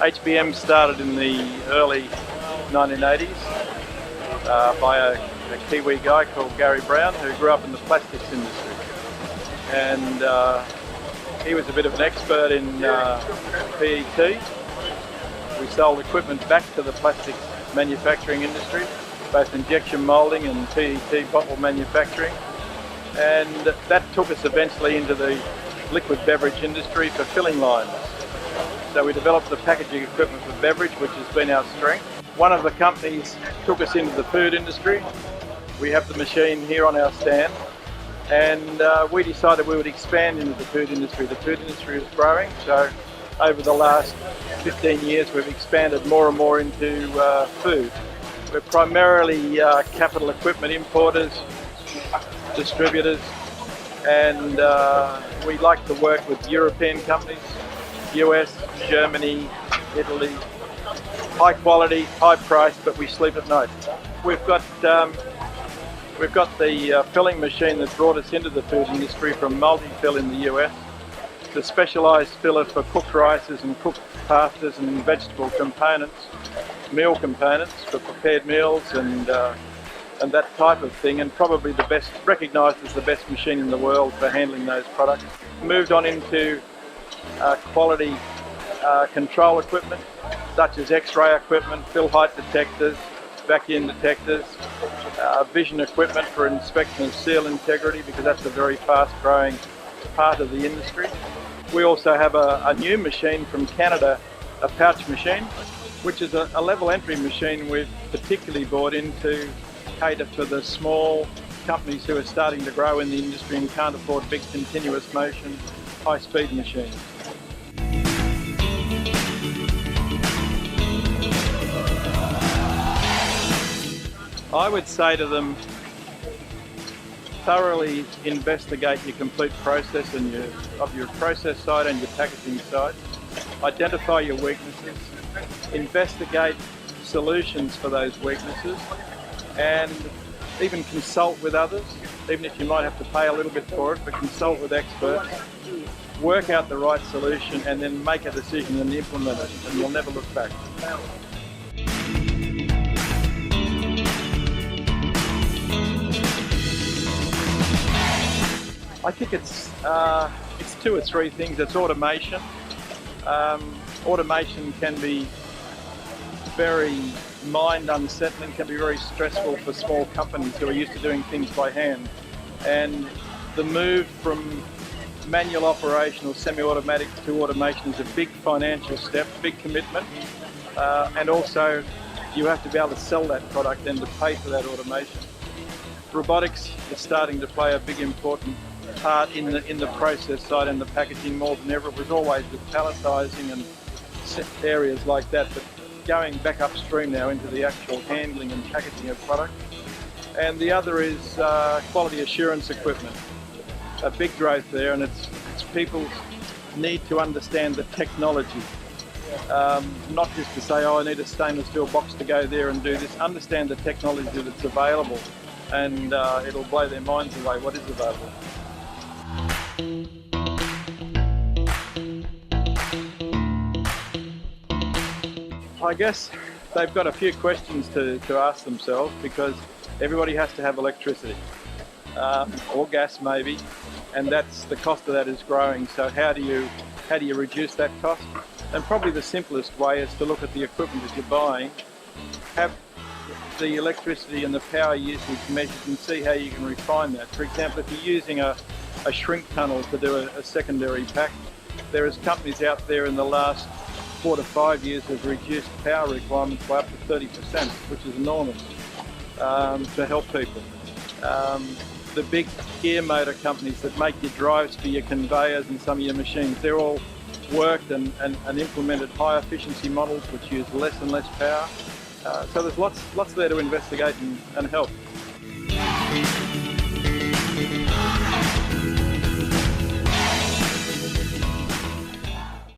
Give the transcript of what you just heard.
HBM started in the early 1980s by a Kiwi guy called Gary Brown, who grew up in the plastics industry. And he was a bit of an expert in PET. We sold equipment back to the plastics manufacturing industry, both injection moulding and PET bottle manufacturing. And that took us eventually into the liquid beverage industry for filling lines. So we developed the packaging equipment for beverage, which has been our strength. One of the companies took us into the food industry. We have the machine here on our stand, and we decided we would expand into the food industry. The food industry is growing, so over the last 15 years we've expanded more and more into food. We're primarily capital equipment importers, distributors, and we like to work with European companies, US, Germany, Italy. High quality, high price, but we sleep at night. We've got the filling machine that brought us into the food industry from Multi-Fill in the US, the specialised filler for cooked rices and cooked pastas and vegetable components, meal components for prepared meals and that type of thing, and probably the best, recognised as the best machine in the world for handling those products. Moved on into quality control equipment, such as X-ray equipment, fill height detectors, vacuum detectors, vision equipment for inspection of seal integrity, because that's a very fast-growing part of the industry. We also have a new machine from Canada, a pouch machine, which is a level entry machine we've particularly bought in to cater for the small companies who are starting to grow in the industry and can't afford big continuous motion, high-speed machines. I would say to them, thoroughly investigate your complete process and of your process side and your packaging side. Identify your weaknesses, investigate solutions for those weaknesses, and even consult with others, even if you might have to pay a little bit for it, but consult with experts. Work out the right solution and then make a decision and implement it, and you'll never look back. I think it's two or three things. It's automation. Automation can be very mind unsettling, can be very stressful for small companies who are used to doing things by hand. And the move from manual operation or semi-automatic to automation is a big financial step, big commitment, and also you have to be able to sell that product and to pay for that automation. Robotics is starting to play a big important part in the process side and the packaging more than ever. It was always with palletizing and areas like that, but going back upstream now into the actual handling and packaging of product. And the other is quality assurance equipment. A big growth there, and it's people need to understand the technology. Not just to say, oh, I need a stainless steel box to go there and do this. Understand the technology that's available, and it'll blow their minds away what is available. I guess they've got a few questions to ask themselves, because everybody has to have electricity, or gas maybe, and that's the cost of that is growing. So how do you reduce that cost? And probably the simplest way is to look at the equipment that you're buying, have the electricity and the power usage measured, and see how you can refine that. For example, if you're using a shrink tunnel to do a secondary pack, there is companies out there in the last 4 to 5 years have reduced power requirements by up to 30%, which is enormous, to help people. The big gear motor companies that make your drives for your conveyors and some of your machines, they're all worked and implemented high efficiency models which use less and less power. So there's lots there to investigate and help.